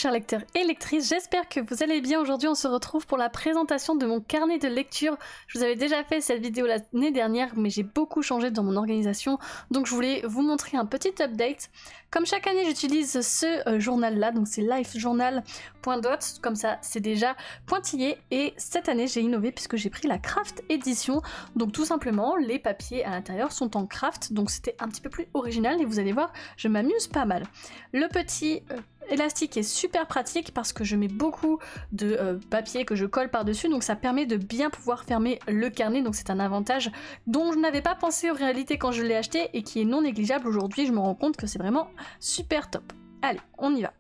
chers lecteurs et lectrices, j'espère que vous allez bien. Aujourd'hui on se retrouve pour la présentation de mon carnet de lecture. Je vous avais déjà fait cette vidéo l'année dernière mais j'ai beaucoup changé dans mon organisation, donc je voulais vous montrer un petit update. Comme chaque année j'utilise ce journal là, donc c'est lifejournal.dot, comme ça c'est déjà pointillé, et cette année j'ai innové puisque j'ai pris la craft édition, donc tout simplement les papiers à l'intérieur sont en craft, donc c'était un petit peu plus original et vous allez voir je m'amuse pas mal. Le petit élastique est super pratique parce que je mets beaucoup de papier que je colle par dessus, donc ça permet de bien pouvoir fermer le carnet, donc c'est un avantage dont je n'avais pas pensé en réalité quand je l'ai acheté et qui est non négligeable aujourd'hui. Je me rends compte que c'est vraiment super top. Allez, on y va.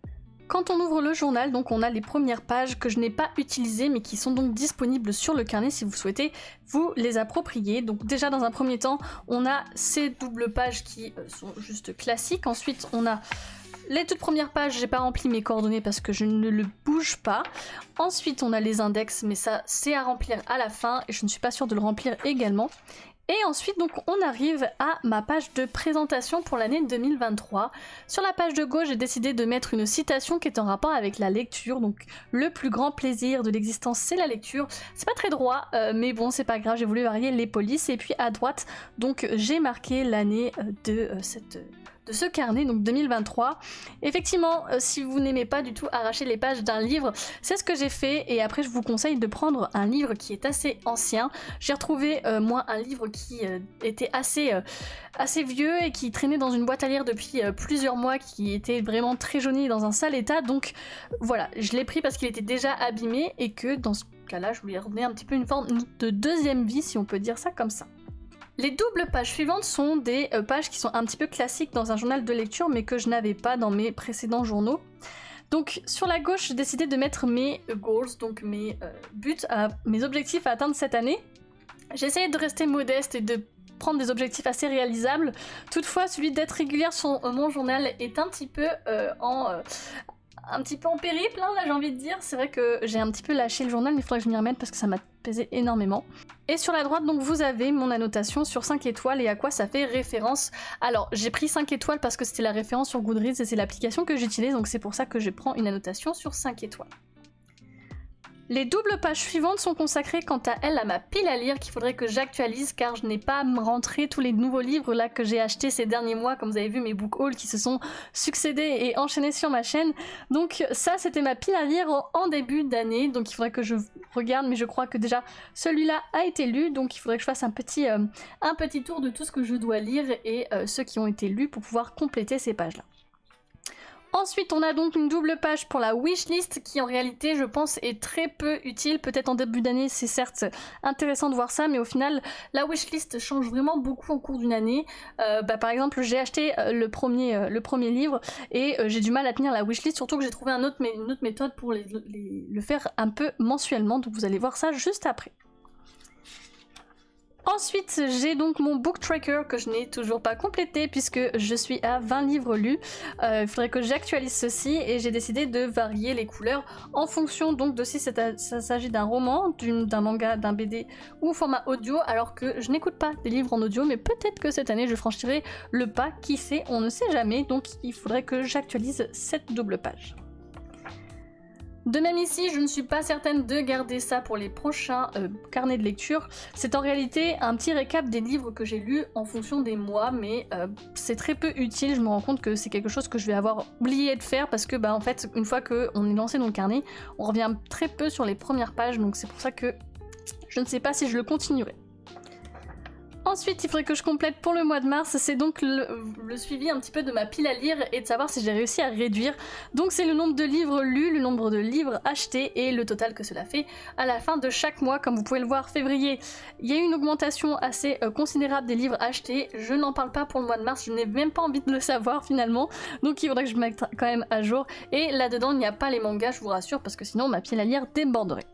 Quand on ouvre le journal, donc on a les premières pages que je n'ai pas utilisées mais qui sont donc disponibles sur le carnet si vous souhaitez vous les approprier. Donc déjà dans un premier temps on a ces doubles pages qui sont juste classiques, ensuite on a les toutes premières pages, j'ai pas rempli mes coordonnées parce que je ne le bouge pas. Ensuite on a les index, mais ça c'est à remplir à la fin et je ne suis pas sûre de le remplir également. Et ensuite donc on arrive à ma page de présentation pour l'année 2023. Sur la page de gauche j'ai décidé de mettre une citation qui est en rapport avec la lecture, donc le plus grand plaisir de l'existence c'est la lecture. C'est pas très droit mais bon c'est pas grave, j'ai voulu varier les polices. Et puis à droite donc j'ai marqué l'année de ce carnet, donc 2023. Effectivement, si vous n'aimez pas du tout arracher les pages d'un livre, c'est ce que j'ai fait, et après je vous conseille de prendre un livre qui est assez ancien. J'ai retrouvé moi un livre qui était assez vieux et qui traînait dans une boîte à lire depuis plusieurs mois, qui était vraiment très jauni dans un sale état, donc voilà, je l'ai pris parce qu'il était déjà abîmé et que dans ce cas-là je voulais redonner un petit peu une forme de deuxième vie, si on peut dire ça comme ça. Les doubles pages suivantes sont des pages qui sont un petit peu classiques dans un journal de lecture mais que je n'avais pas dans mes précédents journaux. Donc sur la gauche j'ai décidé de mettre mes goals, donc mes buts, mes objectifs à atteindre cette année. J'ai essayé de rester modeste et de prendre des objectifs assez réalisables. Toutefois celui d'être régulière sur mon journal est un petit peu en périple, hein, là j'ai envie de dire. C'est vrai que j'ai un petit peu lâché le journal mais il faudrait que je m'y remette parce que ça m'a pesé énormément. Et sur la droite donc vous avez mon annotation sur 5 étoiles et à quoi ça fait référence. Alors j'ai pris 5 étoiles parce que c'était la référence sur Goodreads et c'est l'application que j'utilise, donc c'est pour ça que je prends une annotation sur 5 étoiles. Les doubles pages suivantes sont consacrées quant à elles à ma pile à lire qu'il faudrait que j'actualise car je n'ai pas rentré tous les nouveaux livres là que j'ai achetés ces derniers mois, comme vous avez vu mes book hauls qui se sont succédés et enchaînés sur ma chaîne. Donc ça c'était ma pile à lire en début d'année, donc il faudrait que je regarde, mais je crois que déjà celui-là a été lu, donc il faudrait que je fasse un petit tour de tout ce que je dois lire et ceux qui ont été lus pour pouvoir compléter ces pages là. Ensuite on a donc une double page pour la wishlist qui en réalité je pense est très peu utile. Peut-être en début d'année c'est certes intéressant de voir ça, mais au final la wishlist change vraiment beaucoup en cours d'une année. Par exemple j'ai acheté le premier livre et j'ai du mal à tenir la wishlist, surtout que j'ai trouvé une autre méthode pour le faire un peu mensuellement, donc vous allez voir ça juste après. Ensuite j'ai donc mon book tracker que je n'ai toujours pas complété puisque je suis à 20 livres lus. Il faudrait que j'actualise ceci et j'ai décidé de varier les couleurs en fonction donc de si ça s'agit d'un roman, d'un manga, d'un BD ou au format audio, alors que je n'écoute pas des livres en audio, mais peut-être que cette année je franchirai le pas, qui sait, on ne sait jamais, donc il faudrait que j'actualise cette double page. De même ici, je ne suis pas certaine de garder ça pour les prochains carnets de lecture. C'est en réalité un petit récap des livres que j'ai lus en fonction des mois, mais c'est très peu utile. Je me rends compte que c'est quelque chose que je vais avoir oublié de faire parce que en fait, une fois qu'on est lancé dans le carnet, on revient très peu sur les premières pages, donc c'est pour ça que je ne sais pas si je le continuerai. Ensuite, il faudrait que je complète pour le mois de mars, c'est donc le suivi un petit peu de ma pile à lire et de savoir si j'ai réussi à réduire. Donc c'est le nombre de livres lus, le nombre de livres achetés et le total que cela fait à la fin de chaque mois. Comme vous pouvez le voir, février, il y a eu une augmentation assez considérable des livres achetés. Je n'en parle pas pour le mois de mars, je n'ai même pas envie de le savoir finalement. Donc il faudrait que je me mette quand même à jour. Et là-dedans, il n'y a pas les mangas, je vous rassure, parce que sinon ma pile à lire déborderait.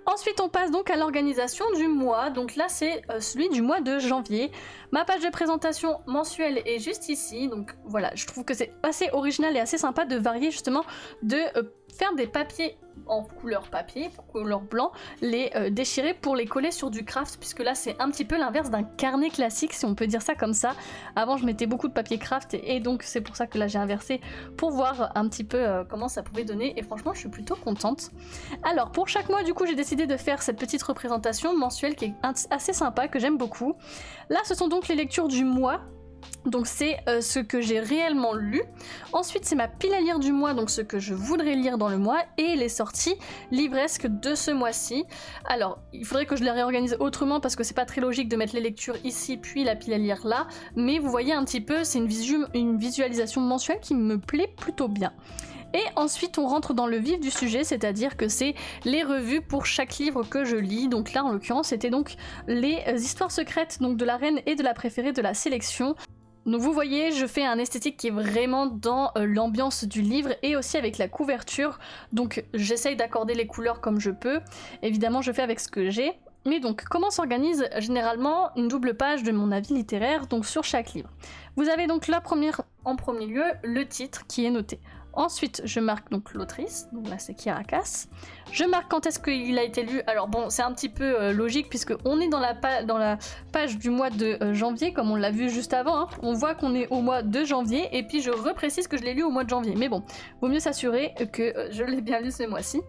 Ensuite on passe donc à l'organisation du mois, donc là c'est celui du mois de janvier. Ma page de présentation mensuelle est juste ici, donc voilà, je trouve que c'est assez original et assez sympa de varier justement, de faire des papiers en couleur papier, couleur blanc, les déchirer pour les coller sur du craft, puisque là c'est un petit peu l'inverse d'un carnet classique, si on peut dire ça comme ça. Avant je mettais beaucoup de papier craft et donc c'est pour ça que là j'ai inversé pour voir un petit peu comment ça pouvait donner, et franchement je suis plutôt contente. Alors pour chaque mois du coup j'ai décidé de faire cette petite représentation mensuelle qui est assez sympa, que j'aime beaucoup. Là ce sont donc les lectures du mois. Donc c'est ce que j'ai réellement lu. Ensuite c'est ma pile à lire du mois, donc ce que je voudrais lire dans le mois, et les sorties livresques de ce mois-ci. Alors il faudrait que je les réorganise autrement parce que c'est pas très logique de mettre les lectures ici puis la pile à lire là, mais vous voyez un petit peu, c'est une visualisation mensuelle qui me plaît plutôt bien. Et ensuite on rentre dans le vif du sujet, c'est-à-dire que c'est les revues pour chaque livre que je lis. Donc là en l'occurrence c'était donc les histoires secrètes donc de la reine et de la préférée de la sélection. Donc vous voyez, je fais un esthétique qui est vraiment dans l'ambiance du livre et aussi avec la couverture. Donc j'essaye d'accorder les couleurs comme je peux. Évidemment je fais avec ce que j'ai. Mais donc comment s'organise généralement une double page de mon avis littéraire donc sur chaque livre. Vous avez donc en premier lieu le titre qui est noté. Ensuite, je marque donc l'autrice, donc là c'est Kiera Cass. Je marque quand est-ce qu'il a été lu. Alors bon, c'est un petit peu logique puisque on est dans la page du mois de janvier, comme on l'a vu juste avant. Hein. On voit qu'on est au mois de janvier et puis je reprécise que je l'ai lu au mois de janvier. Mais bon, vaut mieux s'assurer que je l'ai bien lu ce mois-ci.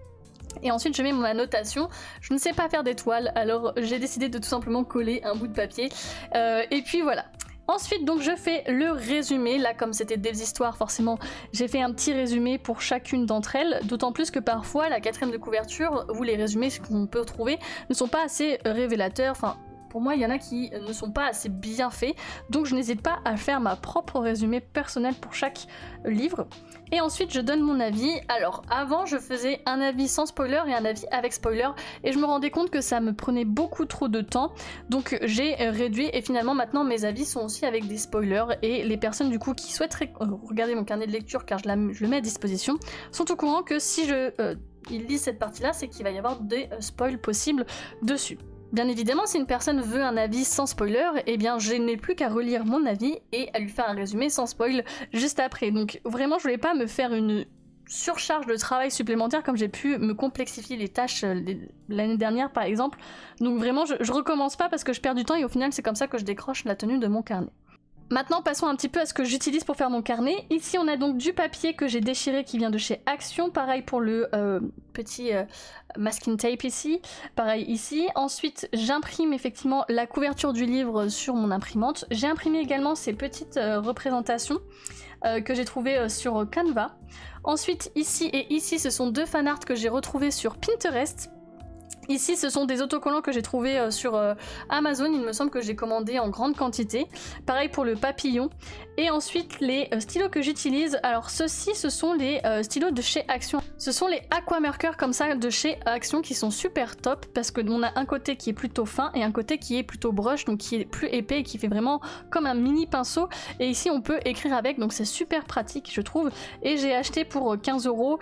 Et ensuite je mets ma notation. Je ne sais pas faire d'étoiles, alors j'ai décidé de tout simplement coller un bout de papier. Et puis voilà. Ensuite donc je fais le résumé, là comme c'était des histoires forcément j'ai fait un petit résumé pour chacune d'entre elles, d'autant plus que parfois la quatrième de couverture ou les résumés qu'on peut trouver ne sont pas assez révélateurs, enfin pour moi il y en a qui ne sont pas assez bien faits, donc je n'hésite pas à faire ma propre résumé personnel pour chaque livre. Et ensuite je donne mon avis. Alors avant je faisais un avis sans spoiler et un avis avec spoiler et je me rendais compte que ça me prenait beaucoup trop de temps, donc j'ai réduit et finalement maintenant mes avis sont aussi avec des spoilers et les personnes du coup qui souhaiteraient regarder mon carnet de lecture car je le mets à disposition sont au courant que si ils lisent cette partie là c'est qu'il va y avoir des spoils possibles dessus. Bien évidemment, si une personne veut un avis sans spoiler, eh bien je n'ai plus qu'à relire mon avis et à lui faire un résumé sans spoil juste après. Donc vraiment, je voulais pas me faire une surcharge de travail supplémentaire comme j'ai pu me complexifier les tâches l'année dernière par exemple. Donc vraiment, je recommence pas parce que je perds du temps et au final, c'est comme ça que je décroche la tenue de mon carnet. Maintenant passons un petit peu à ce que j'utilise pour faire mon carnet. Ici on a donc du papier que j'ai déchiré qui vient de chez Action, pareil pour le petit masking tape ici, pareil ici. Ensuite j'imprime effectivement la couverture du livre sur mon imprimante. J'ai imprimé également ces petites représentations que j'ai trouvées sur Canva. Ensuite ici et ici ce sont deux fanarts que j'ai retrouvés sur Pinterest. Ici ce sont des autocollants que j'ai trouvés sur Amazon, il me semble que j'ai commandé en grande quantité. Pareil pour le papillon. Et ensuite les stylos que j'utilise, alors ceux-ci ce sont les stylos de chez Action. Ce sont les Aquamarkers comme ça de chez Action qui sont super top parce que on a un côté qui est plutôt fin et un côté qui est plutôt brush, donc qui est plus épais et qui fait vraiment comme un mini pinceau. Et ici on peut écrire avec, donc c'est super pratique je trouve. Et j'ai acheté pour 15 €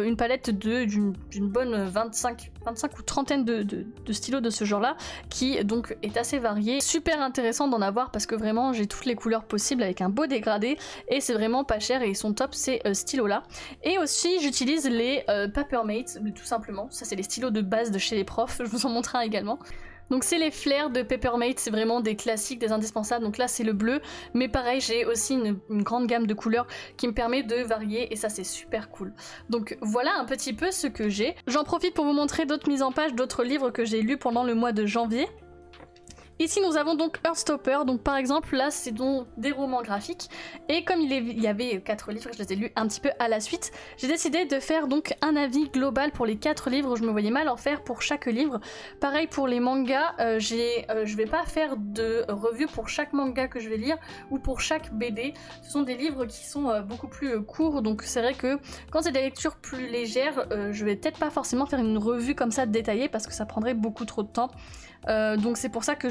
une palette d'une bonne 25 ou 30 de stylos de ce genre là qui donc est assez varié, super intéressant d'en avoir parce que vraiment j'ai toutes les couleurs possibles avec un beau dégradé et c'est vraiment pas cher et ils sont top ces stylos là. Et aussi j'utilise les Papermate tout simplement, ça c'est les stylos de base de chez les profs, je vous en montre un également. Donc c'est les flares de Papermate, c'est vraiment des classiques, des indispensables. Donc là c'est le bleu, mais pareil j'ai aussi une grande gamme de couleurs qui me permet de varier et ça c'est super cool. Donc voilà un petit peu ce que j'ai. J'en profite pour vous montrer d'autres mises en page, d'autres livres que j'ai lus pendant le mois de janvier. Ici nous avons donc Heartstopper, donc par exemple là c'est donc des romans graphiques et comme il y avait 4 livres, je les ai lus un petit peu à la suite, j'ai décidé de faire donc un avis global pour les 4 livres, je me voyais mal en faire pour chaque livre. Pareil pour les mangas, je vais pas faire de revue pour chaque manga que je vais lire ou pour chaque BD, ce sont des livres qui sont beaucoup plus courts, donc c'est vrai que quand c'est des lectures plus légères, je vais peut-être pas forcément faire une revue comme ça détaillée parce que ça prendrait beaucoup trop de temps. Donc c'est pour ça que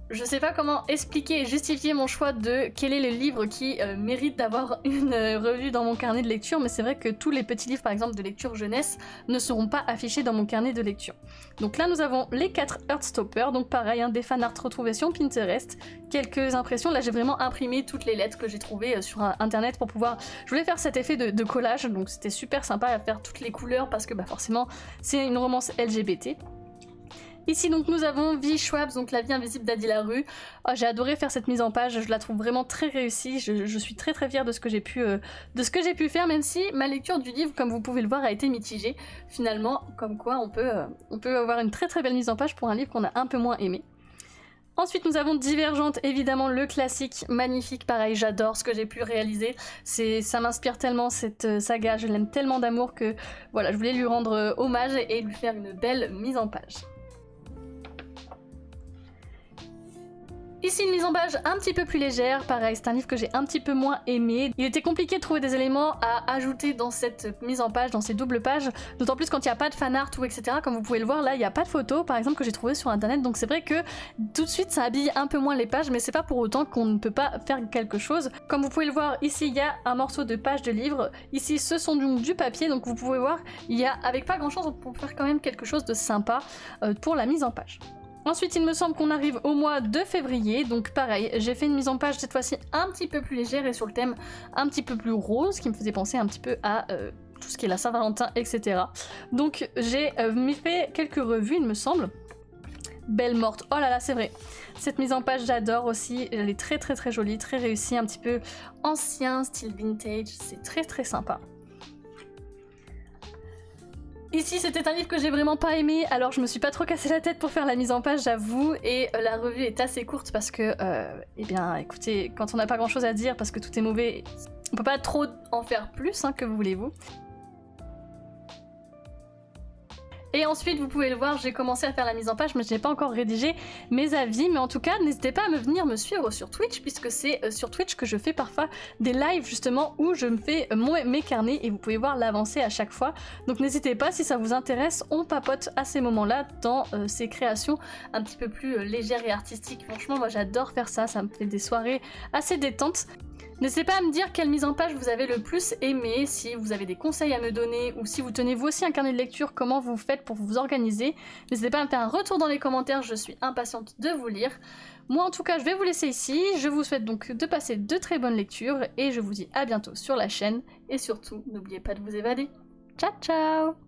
Je sais pas comment expliquer et justifier mon choix de quel est le livre qui mérite d'avoir une revue dans mon carnet de lecture, mais c'est vrai que tous les petits livres par exemple de lecture jeunesse ne seront pas affichés dans mon carnet de lecture. Donc là nous avons les 4 Heartstoppers, donc pareil, des fanarts retrouvés sur Pinterest, quelques impressions, là j'ai vraiment imprimé toutes les lettres que j'ai trouvées sur internet pour pouvoir... Je voulais faire cet effet de collage, donc c'était super sympa à faire toutes les couleurs parce que bah, forcément c'est une romance LGBT. Ici donc nous avons Vie Schwab, donc La vie invisible d'Adi Larue. Oh, j'ai adoré faire cette mise en page, je la trouve vraiment très réussie, je suis très fière de ce que j'ai pu faire, même si ma lecture du livre, comme vous pouvez le voir, a été mitigée. Finalement, comme quoi on peut avoir une très belle mise en page pour un livre qu'on a un peu moins aimé. Ensuite nous avons Divergente, évidemment le classique, magnifique, pareil, j'adore ce que j'ai pu réaliser, ça m'inspire tellement cette saga, je l'aime tellement d'amour que voilà, je voulais lui rendre hommage et lui faire une belle mise en page. Ici une mise en page un petit peu plus légère, pareil c'est un livre que j'ai un petit peu moins aimé. Il était compliqué de trouver des éléments à ajouter dans cette mise en page, dans ces doubles pages, d'autant plus quand il n'y a pas de fanart ou etc. Comme vous pouvez le voir là, il n'y a pas de photos par exemple que j'ai trouvé sur internet, donc c'est vrai que tout de suite ça habille un peu moins les pages, mais c'est pas pour autant qu'on ne peut pas faire quelque chose. Comme vous pouvez le voir ici il y a un morceau de page de livre, ici ce sont donc du papier, donc vous pouvez voir, il y a avec pas grand chose on peut faire quand même quelque chose de sympa pour la mise en page. Ensuite, il me semble qu'on arrive au mois de février, donc pareil, j'ai fait une mise en page cette fois-ci un petit peu plus légère et sur le thème un petit peu plus rose, qui me faisait penser un petit peu à tout ce qui est la Saint-Valentin, etc. Donc j'ai fait quelques revues, il me semble. Belle morte, oh là là, c'est vrai. Cette mise en page, j'adore aussi, elle est très jolie, très réussie, un petit peu ancien, style vintage, c'est très sympa. Ici c'était un livre que j'ai vraiment pas aimé, alors je me suis pas trop cassé la tête pour faire la mise en page j'avoue, et la revue est assez courte parce que, eh bien écoutez, quand on n'a pas grand chose à dire parce que tout est mauvais, on peut pas trop en faire plus, que voulez-vous. Et ensuite, vous pouvez le voir, j'ai commencé à faire la mise en page, mais je n'ai pas encore rédigé mes avis. Mais en tout cas, n'hésitez pas à venir me suivre sur Twitch, puisque c'est sur Twitch que je fais parfois des lives, justement, où je me fais mes carnets, et vous pouvez voir l'avancée à chaque fois. Donc n'hésitez pas, si ça vous intéresse, on papote à ces moments-là dans ces créations un petit peu plus légères et artistiques. Franchement, moi j'adore faire ça, ça me fait des soirées assez détentes. N'hésitez pas à me dire quelle mise en page vous avez le plus aimé, si vous avez des conseils à me donner ou si vous tenez vous aussi un carnet de lecture, comment vous faites pour vous organiser. N'hésitez pas à me faire un retour dans les commentaires, je suis impatiente de vous lire. Moi en tout cas je vais vous laisser ici, je vous souhaite donc de passer de très bonnes lectures et je vous dis à bientôt sur la chaîne et surtout n'oubliez pas de vous évader. Ciao ciao!